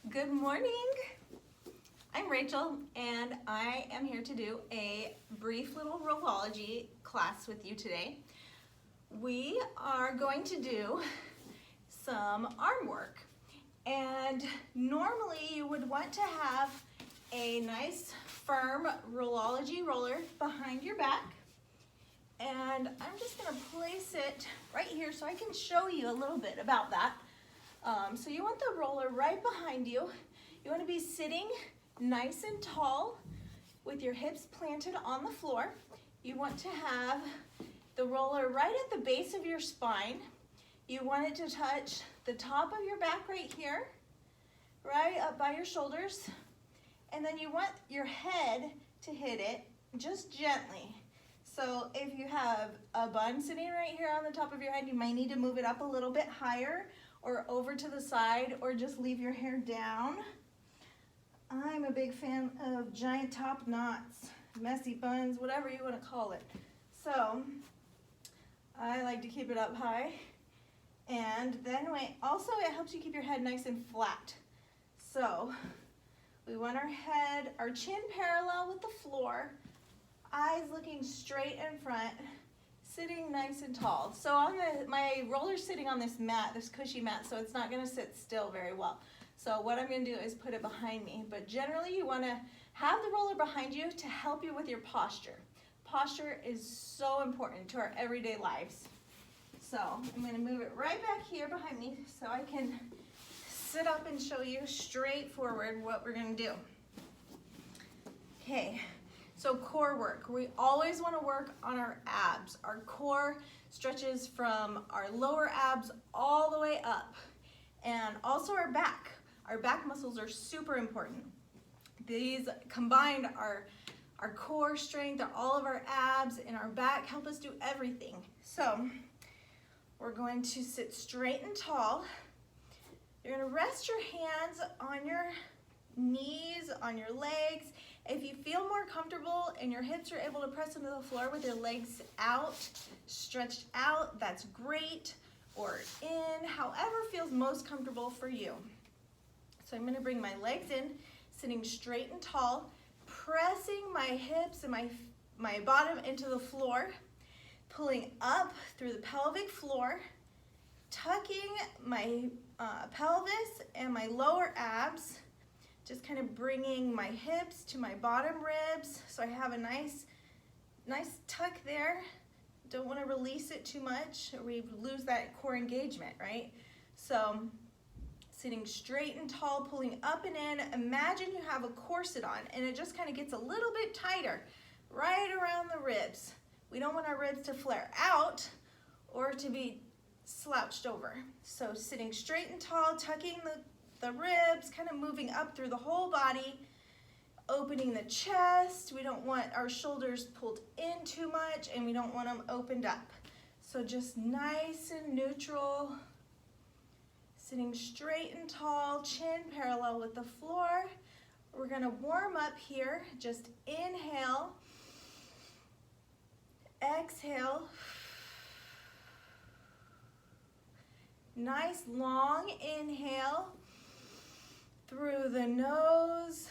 Good morning. I'm Rachel and I am here to do a brief little Rollology class with you today. We are going to do some arm work, and normally you would want to have a nice firm Rollology roller behind your back, and I'm just going to place it right here so I can show you a little bit about that. So you want the roller right behind you. You want to be sitting nice and tall with your hips planted on the floor. You want to have the roller right at the base of your spine. You want it to touch the top of your back right here, right up by your shoulders. And then you want your head to hit it just gently. So if you have a bun sitting right here on the top of your head, you might need to move it up a little bit higher or over to the side, or just leave your hair down. I'm a big fan of giant top knots, messy buns, whatever you want to call it. So I like to keep it up high. And then also it helps you keep your head nice and flat. So we want our chin parallel with the floor, eyes looking straight in front, sitting nice and tall. So my roller's sitting on this mat, this cushy mat, so it's not gonna sit still very well. So what I'm gonna do is put it behind me. But generally you wanna have the roller behind you to help you with your posture. Posture is so important to our everyday lives. So I'm gonna move it right back here behind me so I can sit up and show you straight forward what we're gonna do. Okay. So core work, we always want to work on our abs. Our core stretches from our lower abs all the way up, and also our back. Our back muscles are super important. These combined our core strength, all of our abs and our back help us do everything. So we're going to sit straight and tall. You're going to rest your hands on your knees, on your legs. If you feel more comfortable and your hips are able to press into the floor with your legs out, stretched out, that's great, or in, however feels most comfortable for you. So I'm gonna bring my legs in, sitting straight and tall, pressing my hips and my bottom into the floor, pulling up through the pelvic floor, tucking my pelvis and my lower abs, just kind of bringing my hips to my bottom ribs so I have a nice tuck there. Don't want to release it too much or we lose that core engagement, right? So sitting straight and tall, pulling up and in. Imagine you have a corset on and it just kind of gets a little bit tighter right around the ribs. We don't want our ribs to flare out or to be slouched over. So sitting straight and tall, tucking the ribs, kind of moving up through the whole body, opening the chest. We don't want our shoulders pulled in too much and we don't want them opened up. So just nice and neutral, sitting straight and tall, chin parallel with the floor. We're gonna warm up here. Just inhale, exhale. Nice long inhale through the nose,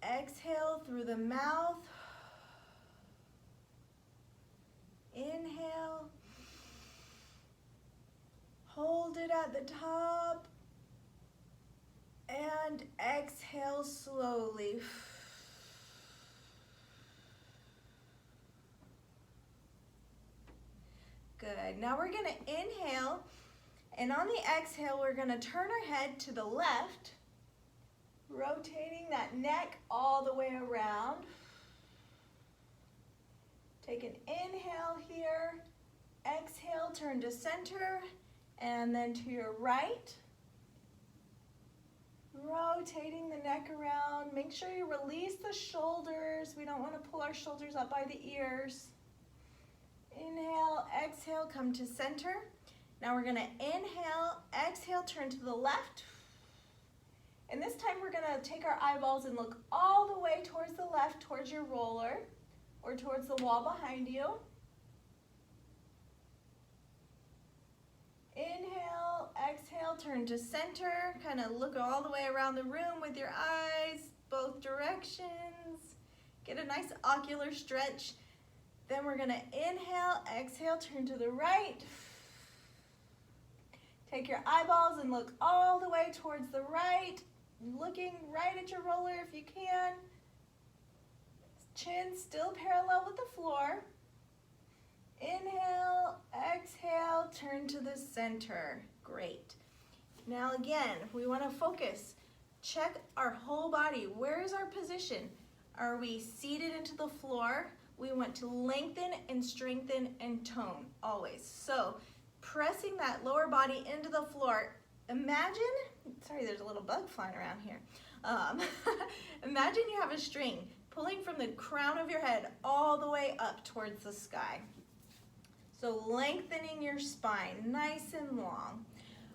exhale through the mouth, inhale, hold it at the top, and exhale slowly. Good, now we're gonna inhale, and on the exhale, we're gonna turn our head to the left, rotating that neck all the way around. Take an inhale here, exhale, turn to center, and then to your right. Rotating the neck around. Make sure you release the shoulders. We don't want to pull our shoulders up by the ears. Inhale, exhale, come to center. Now we're gonna inhale, exhale, turn to the left. And this time we're gonna take our eyeballs and look all the way towards the left, towards your roller, or towards the wall behind you. Inhale, exhale, turn turn to center, kind of look all the way around the room with your eyes, both directions. Get a nice ocular stretch. Then we're gonna inhale, exhale, turn to the right. Take your eyeballs and look all the way towards the right, looking right at your roller if you can. Chin still parallel with the floor. Inhale, exhale, turn to the center. Great. Now again, we want to focus. Check our whole body. Where is our position? Are we seated into the floor? We want to lengthen and strengthen and tone always. So pressing that lower body into the floor. Imagine, sorry, there's a little bug flying around here. Imagine you have a string pulling from the crown of your head all the way up towards the sky. So lengthening your spine, nice and long.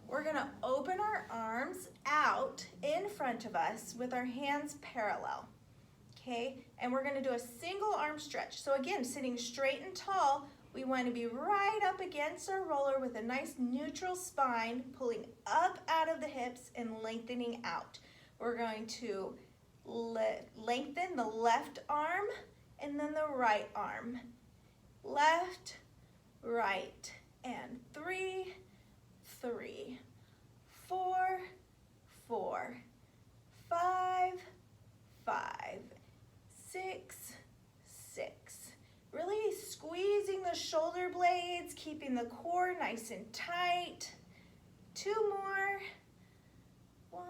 We're gonna open our arms out in front of us with our hands parallel, okay? And we're gonna do a single arm stretch. So again, sitting straight and tall, we wanna be right up against our roller with a nice neutral spine, pulling up out of the hips and lengthening out. We're going to lengthen the left arm and then the right arm. Left, right, and 3, 3, 4, 4, 5, 5, 6, 6. Really squeezing the shoulder blades, keeping the core nice and tight. 2 more. 1,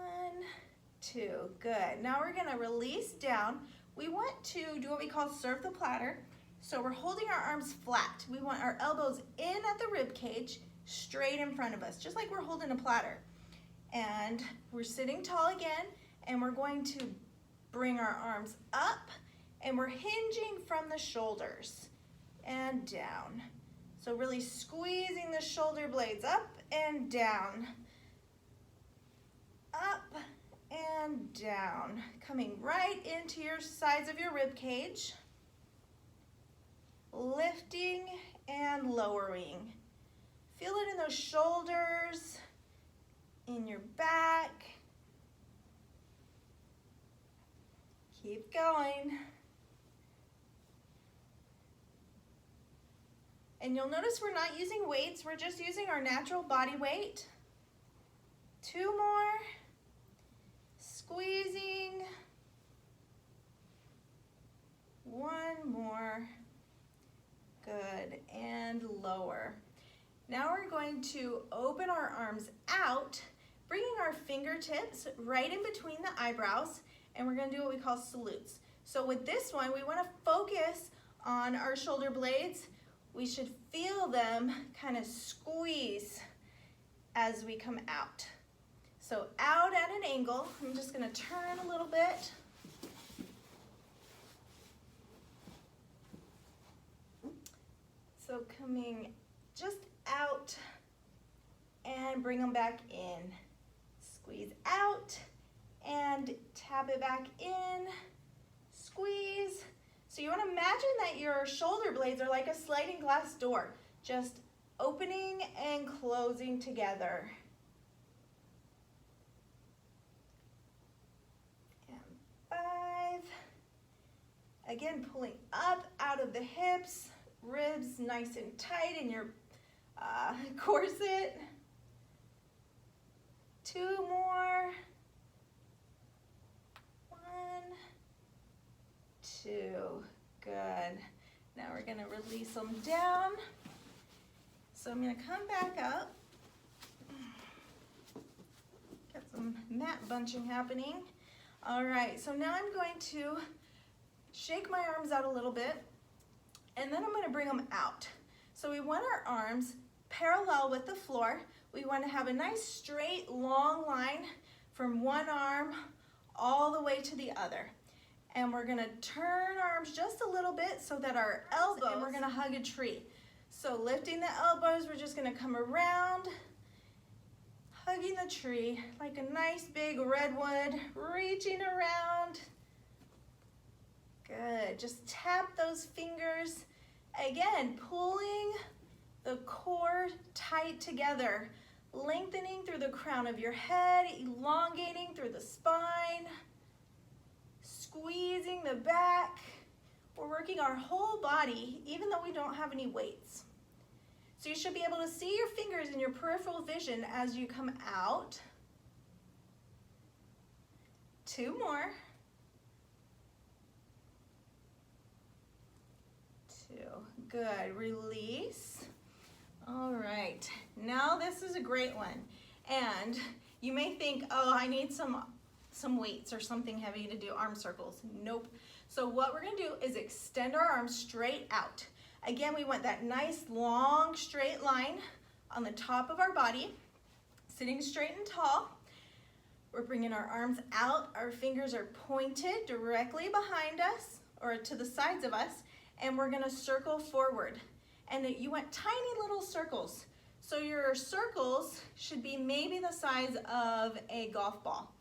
2. Good. Now we're gonna release down. We want to do what we call serve the platter. So we're holding our arms flat. We want our elbows in at the rib cage, straight in front of us, just like we're holding a platter. And we're sitting tall again, and we're going to bring our arms up, and we're hinging from the shoulders and down. So really squeezing the shoulder blades up and down. Up and down. Coming right into your sides of your rib cage. Lifting and lowering. Feel it in those shoulders, in your back. Keep going. And you'll notice we're not using weights, we're just using our natural body weight. 2 more. Squeezing. 1 more. Good, and lower. Now we're going to open our arms out, bringing our fingertips right in between the eyebrows, and we're gonna do what we call salutes. So with this one, we wanna focus on our shoulder blades. We should feel them kind of squeeze as we come out. So out at an angle, I'm just gonna turn a little bit. So coming just out and bring them back in. Squeeze out and tap it back in, squeeze. So you want to imagine that your shoulder blades are like a sliding glass door, just opening and closing together. And 5. Again, pulling up out of the hips. Ribs nice and tight in your corset. 2 more. 1, 2. Good. Now we're going to release them down. So I'm going to come back up. Got some mat bunching happening. All right, so now I'm going to shake my arms out a little bit. And then I'm going to bring them out. So we want our arms parallel with the floor. We want to have a nice straight long line from one arm all the way to the other. And we're going to turn our arms just a little bit so that our elbows, and we're going to hug a tree. So lifting the elbows, we're just going to come around, hugging the tree like a nice big redwood, reaching around. Good, just tap those fingers. Again, pulling the core tight together, lengthening through the crown of your head, elongating through the spine, squeezing the back. We're working our whole body, even though we don't have any weights. So you should be able to see your fingers in your peripheral vision as you come out. 2 more. 2. Good. Release. All right. Now this is a great one. And you may think, oh, I need some weights or something heavy to do arm circles. Nope. So what we're going to do is extend our arms straight out. Again, we want that nice long straight line on the top of our body, sitting straight and tall. We're bringing our arms out. Our fingers are pointed directly behind us or to the sides of us, and we're going to circle forward. And you want tiny little circles. So your circles should be maybe the size of a golf ball.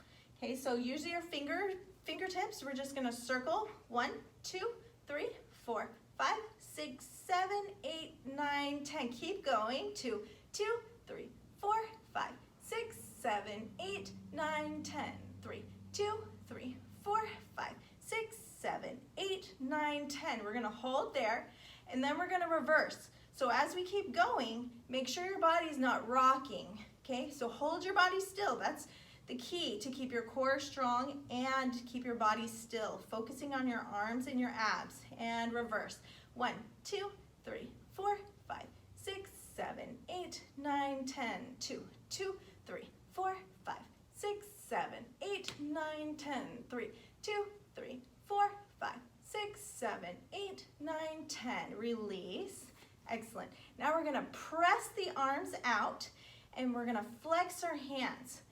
Okay, so using your fingertips, we're just going to circle 1, 2, 3, 4, 5, 6, 7, 8, 9, 10. Keep going. 2, 2, 3, 4, 5, 6, 7, 8, 9, 10. 3, 2, 3, 4, 5, 6, 7, 8, 9, 10. We're going to hold there, and then we're going to reverse. So as we keep going, make sure your body's not rocking. Okay, so hold your body still. That's the key to keep your core strong and keep your body still. Focusing on your arms and your abs. And reverse. 1, 2, 3, 4, 5, 6, 7, 8, 9, 10. 2, 2, 3, 4, 5, 6, 7, 8, 9, 10. 3, 2, 3, 4, 5, 6, 7, 8, 9, 10. Release. Excellent. Now we're going to press the arms out and we're going to flex our hands.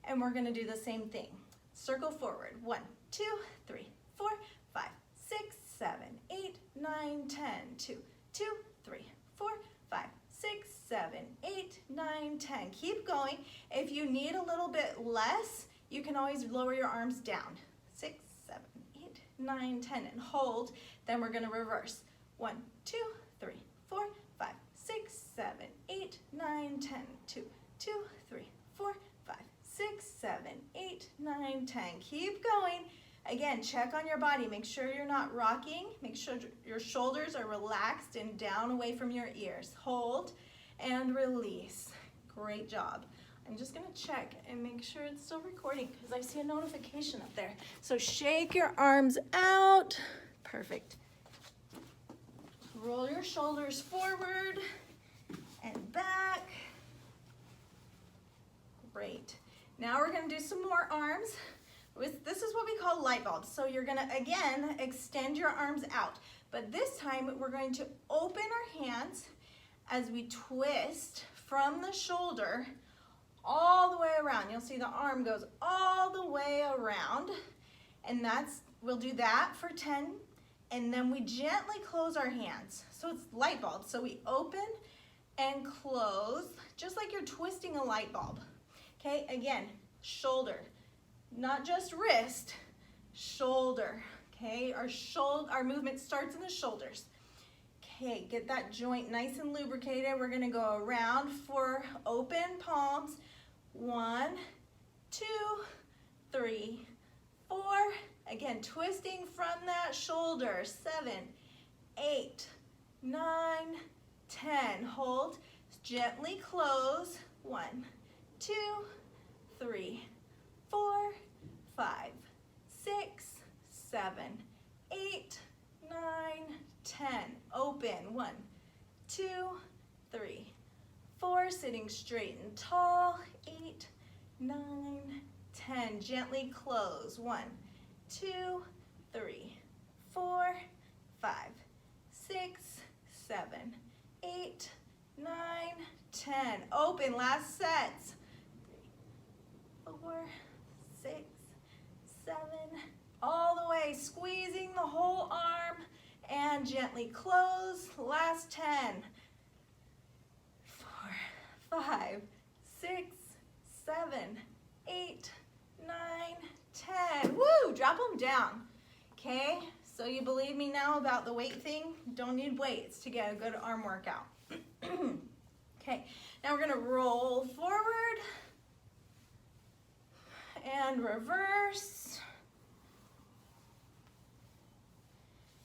And we're going to do the same thing. Circle forward. 1, 2, 3, 4, 5, 6, 7, 8, 9, 10. 2, 2, 3, 4, 5, 6, 7, 8, 9, 10. Keep going. If you need a little bit less, you can always lower your arms down. 6, 7, 8, 9, 10. And hold. Then we're going to reverse. 1, 2, 3, 4, 5, 6, 7, 8, 9, 10. 2, 2, 3, 4, 5, 6, 7, 8, 9, 10. Keep going. Again, check on your body. Make sure you're not rocking. Make sure your shoulders are relaxed and down away from your ears. Hold and release. Great job. I'm just going to check and make sure it's still recording because I see a notification up there. So shake your arms out. Perfect. Roll your shoulders forward and back. Great. Now we're going to do some more arms. This is what we call light bulbs. So you're going to, again, extend your arms out. But this time we're going to open our hands as we twist from the shoulder all the way around. You'll see the arm goes all the way around. And we'll do that for 10. And then we gently close our hands. So it's light bulbs. So we open and close, just like you're twisting a light bulb. Okay, again, shoulder, not just wrist, shoulder. Okay, our movement starts in the shoulders. Okay, get that joint nice and lubricated. We're gonna go around for open palms. 1, 2, 3, 4. Again, twisting from that shoulder. 7, 8, 9, 10. Hold, gently close. 1, 2, 3, 4, 5, 6, 7, 8, 9, 10. Open. 1, 2, 3, 4. Sitting straight and tall. 8, 9, 10. Gently close. 1, 2, 3, 4, 5, 6, 7, 8, 9, 10. Open. Last sets. 3, 4, 6, 7. All the way. Squeezing the whole arm and gently close. Last 10. 4, 5, 6, 7, 8, 9, 10. Woo! Drop them down. Okay? So you believe me now about the weight thing? Don't need weights to get a good arm workout. Okay, now we're gonna roll forward and reverse.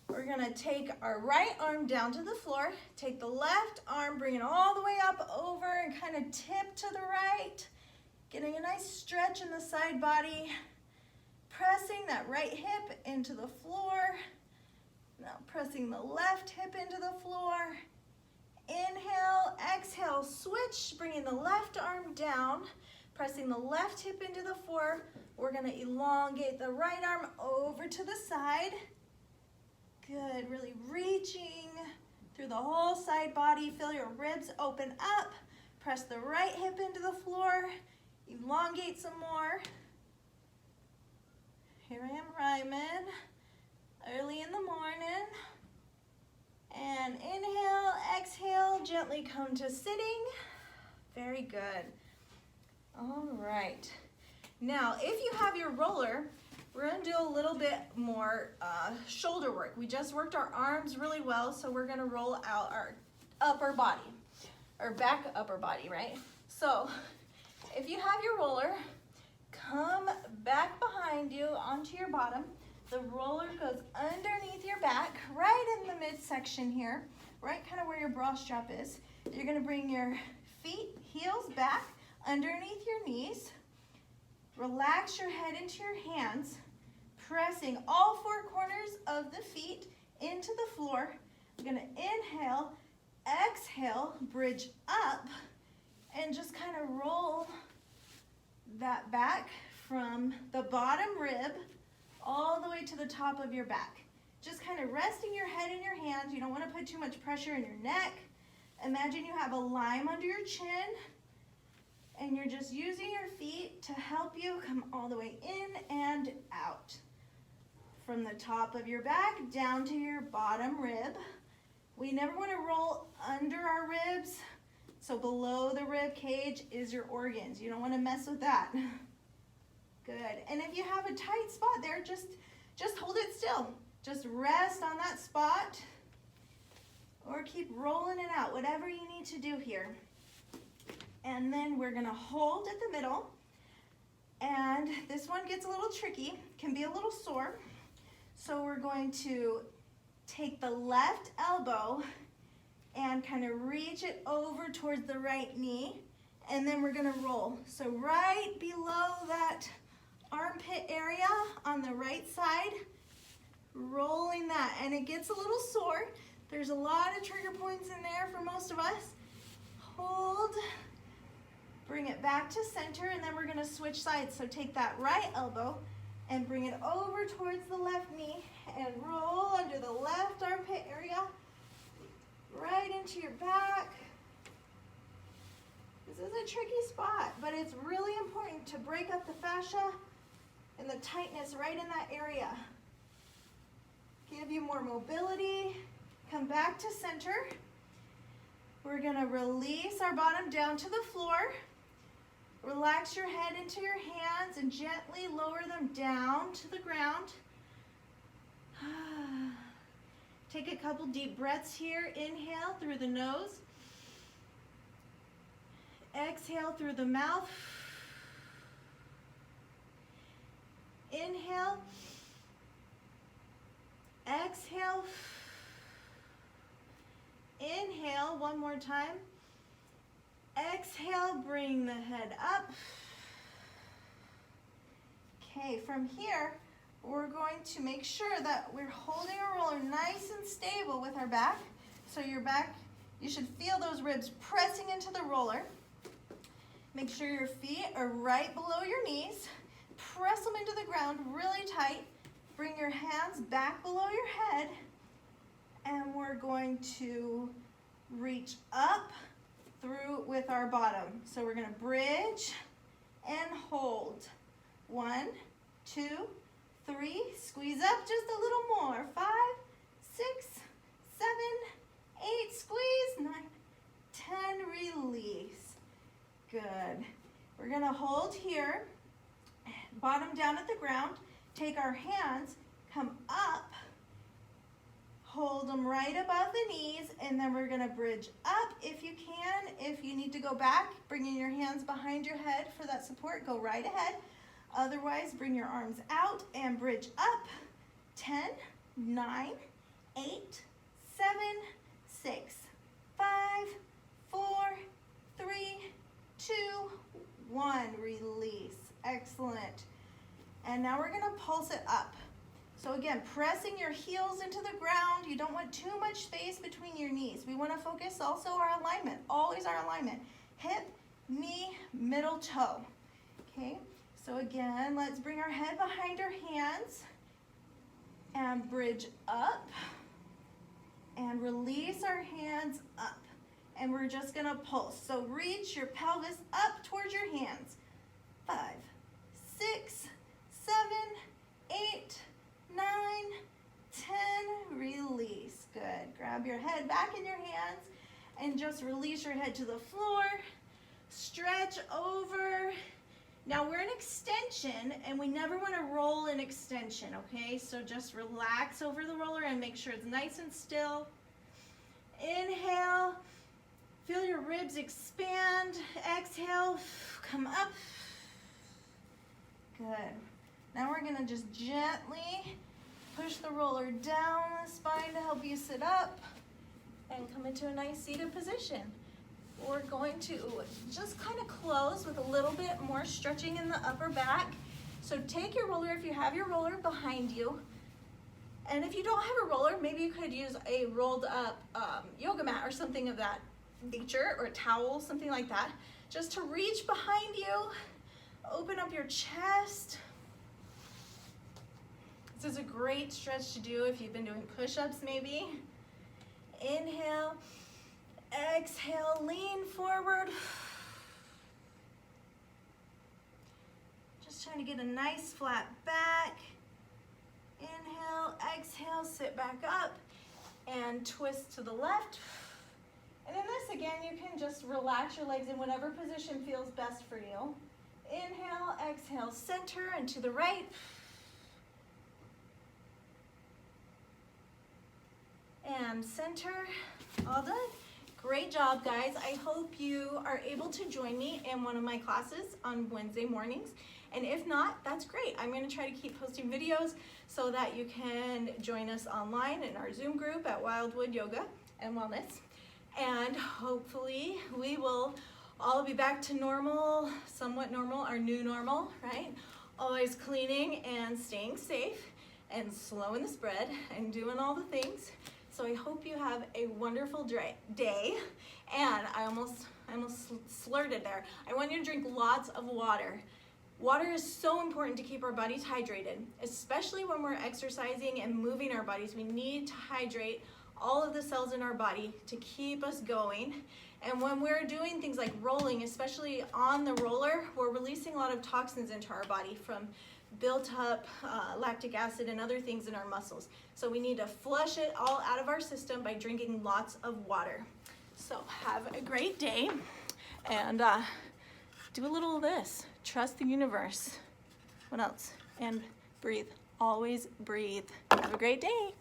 We're gonna take our right arm down to the floor, take the left arm, bring it all the way up over and kind of tip to the right, getting a nice stretch in the side body, pressing that right hip into the floor. Now pressing the left hip into the floor. Inhale, exhale, switch, bringing the left arm down, pressing the left hip into the floor. We're gonna elongate the right arm over to the side. Good, really reaching through the whole side body. Feel your ribs open up. Press the right hip into the floor. Elongate some more. Here I am rhyming early in the morning. And inhale, exhale, gently come to sitting. Very good. All right. Now, if you have your roller, we're gonna do a little bit more shoulder work. We just worked our arms really well, so we're gonna roll out our upper body, or back upper body, right? So, if you have your roller, come back behind you onto your bottom. The roller goes underneath your back, right in the midsection here, right kind of where your bra strap is. You're gonna bring your feet, heels back, underneath your knees. Relax your head into your hands, pressing all four corners of the feet into the floor. You're gonna inhale, exhale, bridge up, and just kind of roll that back from the bottom rib all the way to the top of your back. Just kind of resting your head in your hands. You don't want to put too much pressure in your neck. Imagine you have a lime under your chin, and you're just using your feet to help you come all the way in and out. From the top of your back down to your bottom rib. We never want to roll under our ribs, so below the rib cage is your organs. You don't want to mess with that. Good. And if you have a tight spot there, just hold it still. Just rest on that spot, or keep rolling it out, whatever you need to do here. And then we're gonna hold at the middle, and this one gets a little tricky, can be a little sore. So we're going to take the left elbow and kind of reach it over towards the right knee, and then we're gonna roll. So right below that armpit area on the right side, rolling that, and it gets a little sore. There's a lot of trigger points in there for most of us. Hold, bring it back to center, and then we're gonna switch sides. So take that right elbow and bring it over towards the left knee and roll under the left armpit area, right into your back. This is a tricky spot, but it's really important to break up the fascia and the tightness right in that area. Give you more mobility. Come back to center. We're gonna release our bottom down to the floor. Relax your head into your hands and gently lower them down to the ground. Take a couple deep breaths here. Inhale through the nose. Exhale through the mouth. Inhale. Exhale. Inhale one more time. Exhale, bring the head up. Okay, from here, we're going to make sure that we're holding our roller nice and stable with our back. So your back, you should feel those ribs pressing into the roller. Make sure your feet are right below your knees. Press them into the ground really tight. Bring your hands back below your head. And we're going to reach up through with our bottom. So we're gonna bridge and hold. 1, 2, 3, squeeze up just a little more. 5, 6, 7, 8, squeeze, 9, 10, release. Good. We're gonna hold here, bottom down at the ground. Take our hands, come up, Hold them right above the knees, and then we're gonna bridge up if you can. If you need to go back, bringing your hands behind your head for that support, go right ahead. Otherwise, bring your arms out and bridge up. 10, 9, 8, 7, 6, 5, 4, 3, 2, 1. Release. Excellent. And now we're gonna pulse it up. So again, pressing your heels into the ground. You don't want too much space between your knees. We want to focus also our alignment, always our alignment. Hip, knee, middle toe. Okay, so again, let's bring our head behind our hands and bridge up and release our hands up. And we're just going to pulse. So reach your pelvis up towards your hands. 5, 6, 7, 8, 9, 10, release. Good. Grab your head back in your hands and just release your head to the floor. Stretch over. Now we're in extension and we never want to roll in extension, okay? So just relax over the roller and make sure it's nice and still. Inhale. Feel your ribs expand. Exhale. Come up. Good. Now we're going to just gently push the roller down the spine to help you sit up and come into a nice seated position. We're going to just kind of close with a little bit more stretching in the upper back. So take your roller, if you have your roller behind you, and if you don't have a roller, maybe you could use a rolled up yoga mat or something of that nature, or a towel, something like that, just to reach behind you, open up your chest. This is a great stretch to do if you've been doing push-ups maybe. Inhale, exhale, lean forward. Just trying to get a nice flat back. Inhale, exhale, sit back up and twist to the left. And in this again, you can just relax your legs in whatever position feels best for you. Inhale, exhale, center and to the right. And center, all done. Great job, guys. I hope you are able to join me in one of my classes on Wednesday mornings. And if not, that's great. I'm going to try to keep posting videos so that you can join us online in our Zoom group at Wildwood Yoga and Wellness. And hopefully we will all be back to normal, somewhat normal, our new normal, right? Always cleaning and staying safe and slowing the spread and doing all the things. So I hope you have a wonderful day. And I almost slurred it there. I want you to drink lots of water. Water is so important to keep our bodies hydrated, especially when we're exercising and moving our bodies. We need to hydrate all of the cells in our body to keep us going. And when we're doing things like rolling, especially on the roller, we're releasing a lot of toxins into our body from built up lactic acid and other things in our muscles. So we need to flush it all out of our system by drinking lots of water. So have a great day and do a little of this. Trust the universe. What else? And breathe. Always breathe. Have a great day.